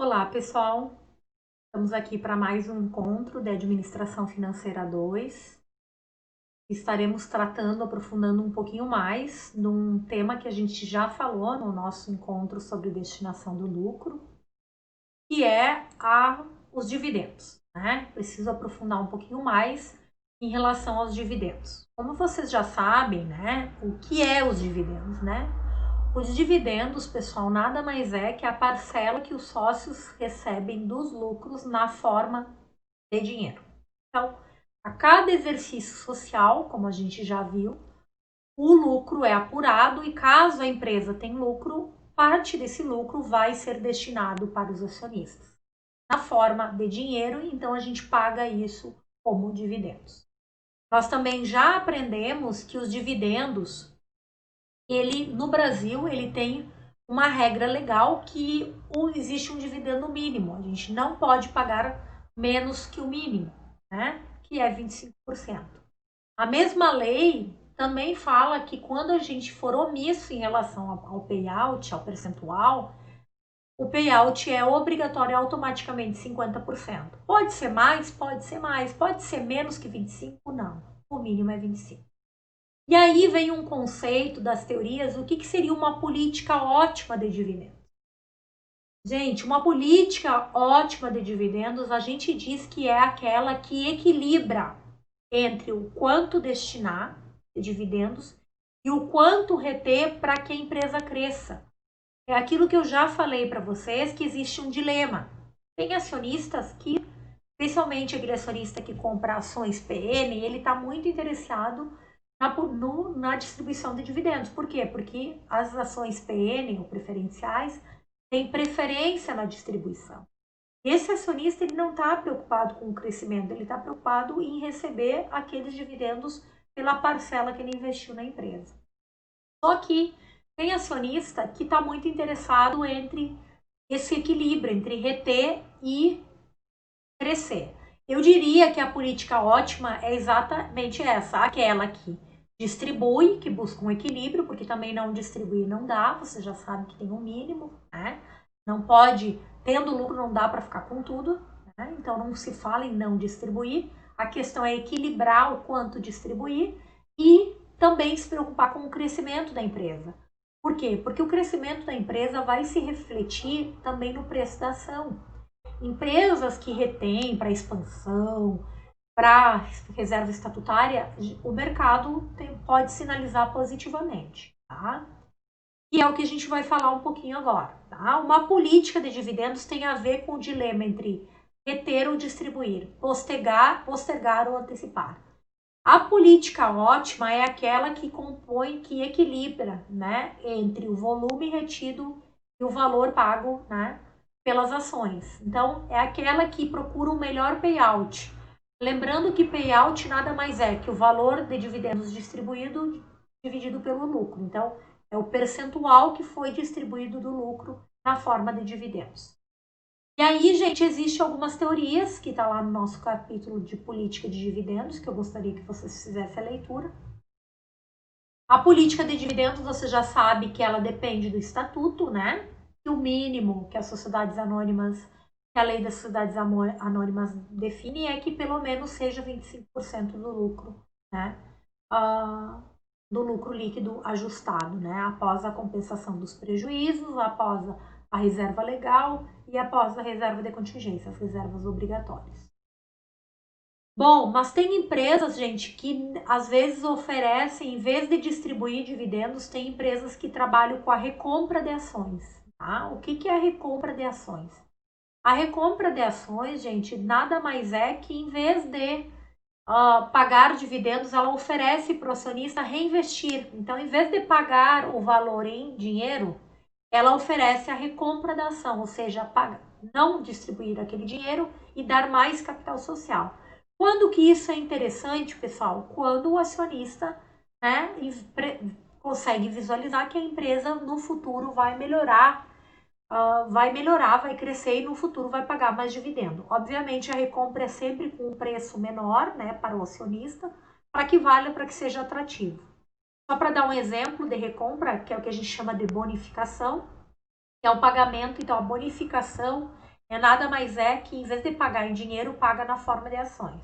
Olá, pessoal. Estamos aqui para mais um encontro de Administração Financeira 2. Estaremos tratando, aprofundando um pouquinho mais de um tema que a gente já falou no nosso encontro sobre destinação do lucro, que é os dividendos, né? Preciso aprofundar um pouquinho mais em relação aos dividendos. Como vocês já sabem, né, o que é os dividendos, né? Os dividendos, pessoal, nada mais é que a parcela que os sócios recebem dos lucros na forma de dinheiro. Então, a cada exercício social, como a gente já viu, o lucro é apurado e caso a empresa tenha lucro, parte desse lucro vai ser destinado para os acionistas na forma de dinheiro, então a gente paga isso como dividendos. Nós também já aprendemos que os dividendos, no Brasil, ele tem uma regra legal que existe um dividendo mínimo. A gente não pode pagar menos que o mínimo, né? Que é 25%. A mesma lei também fala que quando a gente for omisso em relação ao payout, ao percentual, o payout é obrigatório automaticamente 50%. Pode ser mais, pode ser mais, pode ser menos que 25%, não. O mínimo é 25%. E aí vem um conceito das teorias, o que seria uma política ótima de dividendos. Gente, uma política ótima de dividendos, a gente diz que é aquela que equilibra entre o quanto destinar de dividendos e o quanto reter para que a empresa cresça. É aquilo que eu já falei para vocês, que existe um dilema. Tem acionistas que, especialmente aquele acionista que compra ações PN, ele está muito interessado na distribuição de dividendos. Por quê? Porque as ações PN, ou preferenciais, têm preferência na distribuição. Esse acionista ele não está preocupado com o crescimento, ele está preocupado em receber aqueles dividendos pela parcela que ele investiu na empresa. Só que tem acionista que está muito interessado entre esse equilíbrio, entre reter e crescer. Eu diria que a política ótima é exatamente essa, aquela que distribui, que busca um equilíbrio, porque também não distribuir não dá, você já sabe que tem um mínimo, né? Não pode, tendo lucro não dá para ficar com tudo, né? Então não se fala em não distribuir, a questão é equilibrar o quanto distribuir e também se preocupar com o crescimento da empresa. Por quê? Porque o crescimento da empresa vai se refletir também no preço da ação. Empresas que retêm para expansão, para reserva estatutária, o mercado pode sinalizar positivamente, tá? E é o que a gente vai falar um pouquinho agora, tá? Uma política de dividendos tem a ver com o dilema entre reter ou distribuir, postergar ou antecipar. A política ótima é aquela que compõe, que equilibra, né, entre o volume retido e o valor pago, né, pelas ações. Então, é aquela que procura o melhor payout. Lembrando que payout nada mais é que o valor de dividendos distribuído dividido pelo lucro. Então, é o percentual que foi distribuído do lucro na forma de dividendos. E aí, gente, existem algumas teorias que está lá no nosso capítulo de política de dividendos, que eu gostaria que vocês fizessem a leitura. A política de dividendos, você já sabe que ela depende do estatuto, né? E o mínimo que as sociedades anônimas, que a lei das sociedades anônimas define é que pelo menos seja 25% do lucro, né? Do lucro líquido ajustado, né? Após a compensação dos prejuízos, após a reserva legal e após a reserva de contingência, as reservas obrigatórias. Bom, mas tem empresas, gente, que às vezes oferecem, em vez de distribuir dividendos, tem empresas que trabalham com a recompra de ações. Tá? O que é a recompra de ações? A recompra de ações, gente, nada mais é que em vez de pagar dividendos, ela oferece para o acionista reinvestir. Então, em vez de pagar o valor em dinheiro, ela oferece a recompra da ação, ou seja, não distribuir aquele dinheiro e dar mais capital social. Quando que isso é interessante, pessoal? Quando o acionista, né, consegue visualizar que a empresa no futuro vai melhorar, vai crescer e no futuro vai pagar mais dividendo. Obviamente, a recompra é sempre com um preço menor, né, para o acionista, para que valha, para que seja atrativo. Só para dar um exemplo de recompra, que é o que a gente chama de bonificação, que é o pagamento, então a bonificação Nada mais é que, em vez de pagar em dinheiro, paga na forma de ações.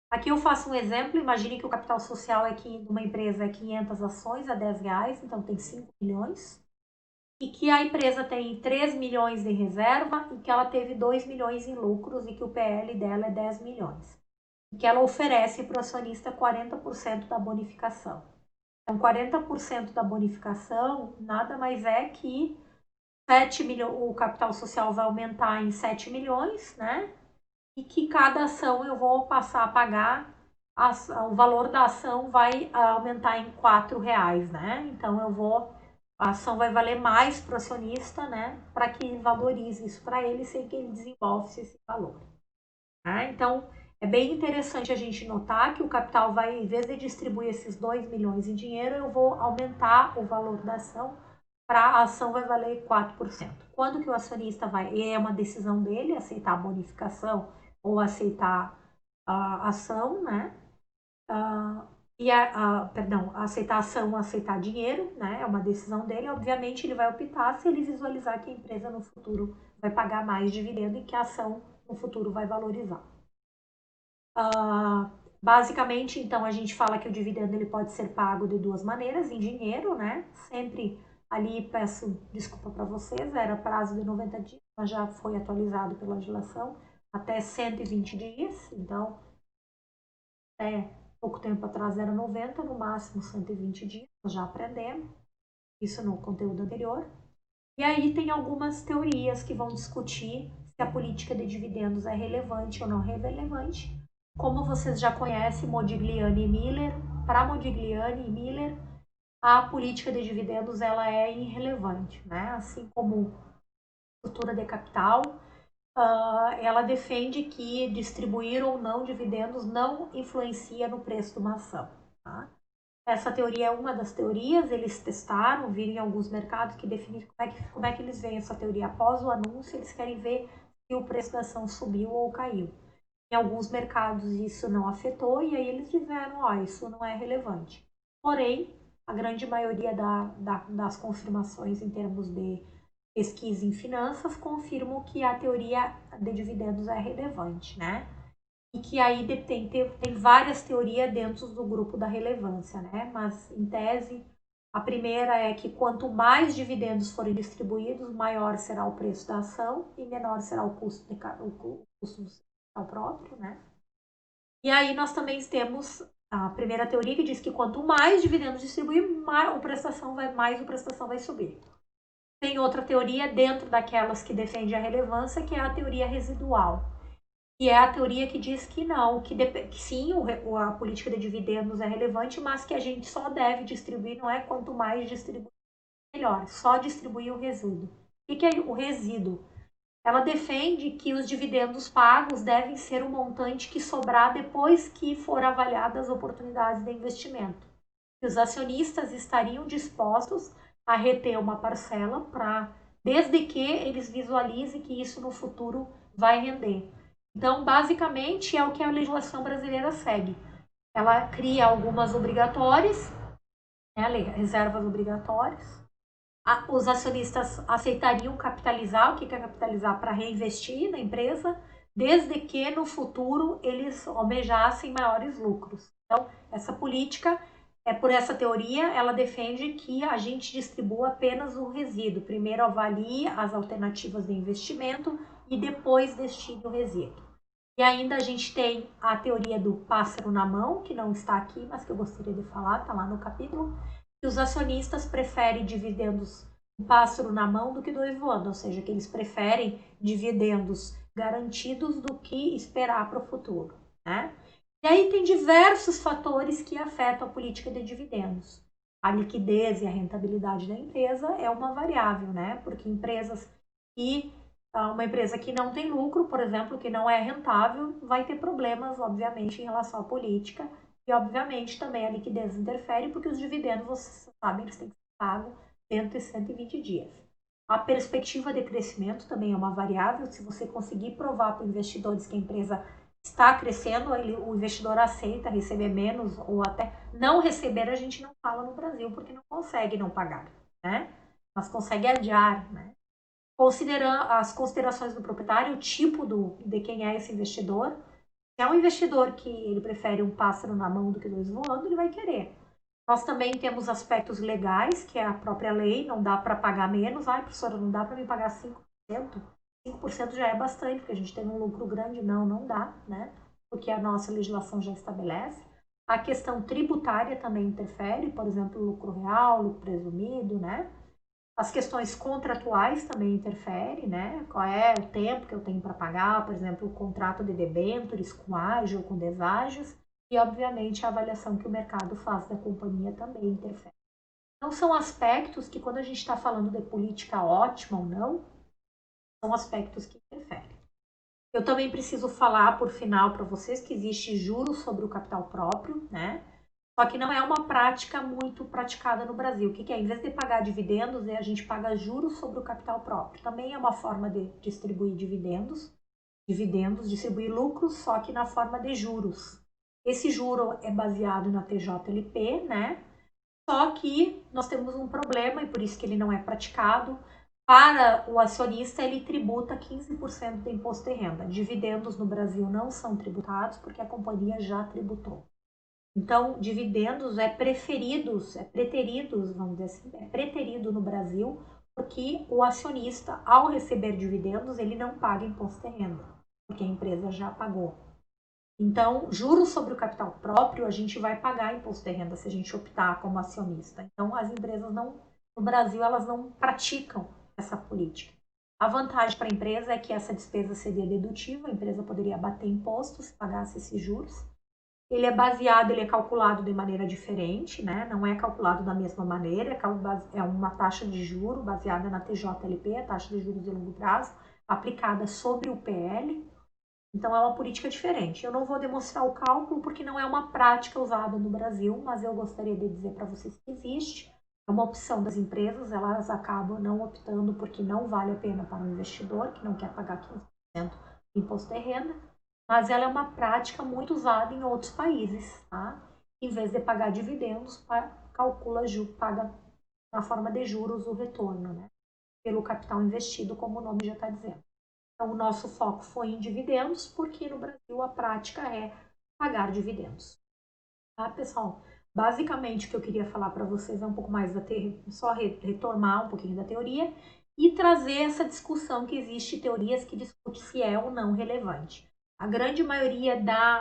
Aqui eu faço um exemplo, imagine que o capital social aqui de uma empresa é 500 ações a R$10, então tem 5 milhões, e que a empresa tem 3 milhões de reserva e que ela teve 2 milhões em lucros e que o PL dela é 10 milhões. E que ela oferece para o acionista 40% da bonificação. Então, 40% da bonificação nada mais é que 7 milhões, o capital social vai aumentar em 7 milhões, né? E que cada ação eu vou passar a pagar, o valor da ação vai aumentar em R$4, né? Então a ação vai valer mais para o acionista, né? Para que valorize isso para ele sem que ele desembolse esse valor. Né? Então é bem interessante a gente notar que o capital vai, em vez de distribuir esses 2 milhões em dinheiro, eu vou aumentar o valor da ação para a ação vai valer 4%. Quando que o acionista vai, e é uma decisão dele, aceitar a bonificação ou aceitar a ação, né? Perdão, aceitar ação ou aceitar dinheiro, né? É uma decisão dele. Obviamente, ele vai optar se ele visualizar que a empresa no futuro vai pagar mais dividendo e que a ação no futuro vai valorizar. Basicamente, então, a gente fala que o dividendo ele pode ser pago de duas maneiras, em dinheiro, né? Sempre ali, peço desculpa para vocês, era prazo de 90 dias, mas já foi atualizado pela legislação, até 120 dias, então, pouco tempo atrás era 90, no máximo 120 dias, nós já aprendemos, isso no conteúdo anterior. E aí tem algumas teorias que vão discutir se a política de dividendos é relevante ou não relevante. Como vocês já conhecem, Modigliani e Miller, para Modigliani e Miller, a política de dividendos ela é irrelevante, né? Assim como estrutura de capital, ela defende que distribuir ou não dividendos não influencia no preço de uma ação. Tá? Essa teoria é uma das teorias, eles testaram, viram em alguns mercados que definiram como é que eles veem essa teoria após o anúncio, eles querem ver se o preço da ação subiu ou caiu. Em alguns mercados isso não afetou e aí eles disseram, isso não é relevante. Porém, a grande maioria das confirmações em termos de pesquisa em finanças confirmam que a teoria de dividendos é relevante, né? E que aí tem várias teorias dentro do grupo da relevância, né? Mas, em tese, a primeira é que quanto mais dividendos forem distribuídos, maior será o preço da ação e menor será o custo do capital próprio, né? E aí nós também temos a primeira teoria que diz que quanto mais dividendos distribuir, mais o prestação vai subir. Tem outra teoria dentro daquelas que defende a relevância, que é a teoria residual. E é a teoria que diz que não, que sim, a política de dividendos é relevante, mas que a gente só deve distribuir, não é quanto mais distribuir, melhor, só distribuir o resíduo. O que é o resíduo? Ela defende que os dividendos pagos devem ser o montante que sobrar depois que for avaliadas as oportunidades de investimento. E os acionistas estariam dispostos a reter uma parcela desde que eles visualizem que isso no futuro vai render. Então, basicamente, é o que a legislação brasileira segue. Ela cria algumas obrigatórias, né, reservas obrigatórias. Os acionistas aceitariam capitalizar, o que é capitalizar? Para reinvestir na empresa, desde que no futuro eles almejassem maiores lucros. Então, essa política, por essa teoria, ela defende que a gente distribua apenas o resíduo. Primeiro avalie as alternativas de investimento e depois destine o resíduo. E ainda a gente tem a teoria do pássaro na mão, que não está aqui, mas que eu gostaria de falar, está lá no capítulo, que os acionistas preferem dividendos um pássaro na mão do que dois voando, ou seja, que eles preferem dividendos garantidos do que esperar para o futuro, né? E aí tem diversos fatores que afetam a política de dividendos. A liquidez e a rentabilidade da empresa é uma variável, né? Porque uma empresa que não tem lucro, por exemplo, que não é rentável, vai ter problemas, obviamente, em relação à política. E, obviamente, também a liquidez interfere, porque os dividendos, vocês sabem, eles têm que ser pagos dentro de 120 dias. A perspectiva de crescimento também é uma variável. Se você conseguir provar para investidores que a empresa está crescendo, o investidor aceita receber menos ou até não receber, a gente não fala no Brasil, porque não consegue não pagar, né? Mas consegue adiar, né? As considerações do proprietário, o tipo de quem é esse investidor. Se é um investidor que ele prefere um pássaro na mão do que dois voando, ele vai querer. Nós também temos aspectos legais, que é a própria lei, não dá para pagar menos. Ai, professora, não dá para me pagar 5%. 5% já é bastante, porque a gente tem um lucro grande. Não, não dá, né? Porque a nossa legislação já estabelece. A questão tributária também interfere, por exemplo, lucro real, lucro presumido, né? As questões contratuais também interferem, né? Qual é o tempo que eu tenho para pagar, por exemplo, o contrato de debêntures com ágio ou com deságios, e obviamente a avaliação que o mercado faz da companhia também interfere. Então são aspectos que, quando a gente está falando de política ótima ou não, são aspectos que interferem. Eu também preciso falar, por final, para vocês que existe juros sobre o capital próprio, né? Só que não é uma prática muito praticada no Brasil. O que é? Em vez de pagar dividendos, a gente paga juros sobre o capital próprio. Também é uma forma de distribuir dividendos, distribuir lucros, só que na forma de juros. Esse juro é baseado na TJLP, né? Só que nós temos um problema, e por isso que ele não é praticado. Para o acionista, ele tributa 15% do imposto de renda. Dividendos no Brasil não são tributados porque a companhia já tributou. Então, dividendos preteridos, vamos dizer assim, é preterido no Brasil, porque o acionista, ao receber dividendos, ele não paga imposto de renda, porque a empresa já pagou. Então, juros sobre o capital próprio, a gente vai pagar imposto de renda se a gente optar como acionista. Então, as empresas no Brasil, elas não praticam essa política. A vantagem para a empresa é que essa despesa seria dedutível, a empresa poderia abater impostos se pagasse esses juros. Ele é calculado de maneira diferente, né? Não é calculado da mesma maneira, é uma taxa de juro baseada na TJLP, a taxa de juros de longo prazo, aplicada sobre o PL. Então é uma política diferente. Eu não vou demonstrar o cálculo porque não é uma prática usada no Brasil, mas eu gostaria de dizer para vocês que existe. É uma opção das empresas, elas acabam não optando porque não vale a pena para o investidor, que não quer pagar 15% de imposto de renda, mas ela é uma prática muito usada em outros países, tá? Em vez de pagar dividendos, paga na forma de juros o retorno, né? Pelo capital investido, como o nome já está dizendo. Então, o nosso foco foi em dividendos, porque no Brasil a prática é pagar dividendos. Tá, pessoal? Basicamente, o que eu queria falar para vocês é um pouco mais só retomar um pouquinho da teoria e trazer essa discussão que existe teorias que discutem se é ou não relevante. A grande maioria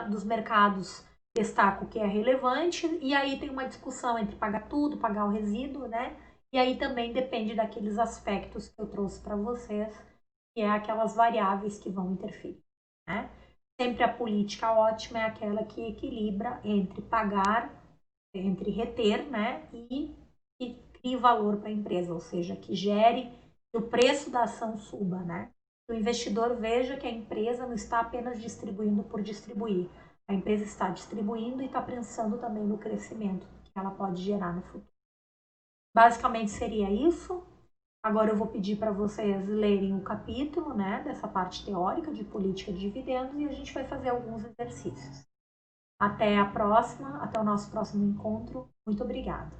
dos mercados destaca o que é relevante, e aí tem uma discussão entre pagar tudo, pagar o resíduo, né? E aí também depende daqueles aspectos que eu trouxe para vocês, que é aquelas variáveis que vão interferir, né? Sempre a política ótima é aquela que equilibra entre pagar, entre reter, né? E crie valor para a empresa, ou seja, que gere, que o preço da ação suba, né? Que o investidor veja que a empresa não está apenas distribuindo por distribuir. A empresa está distribuindo e está pensando também no crescimento que ela pode gerar no futuro. Basicamente seria isso. Agora eu vou pedir para vocês lerem o capítulo, né, dessa parte teórica de política de dividendos, e a gente vai fazer alguns exercícios. Até a próxima, até o nosso próximo encontro. Muito obrigada.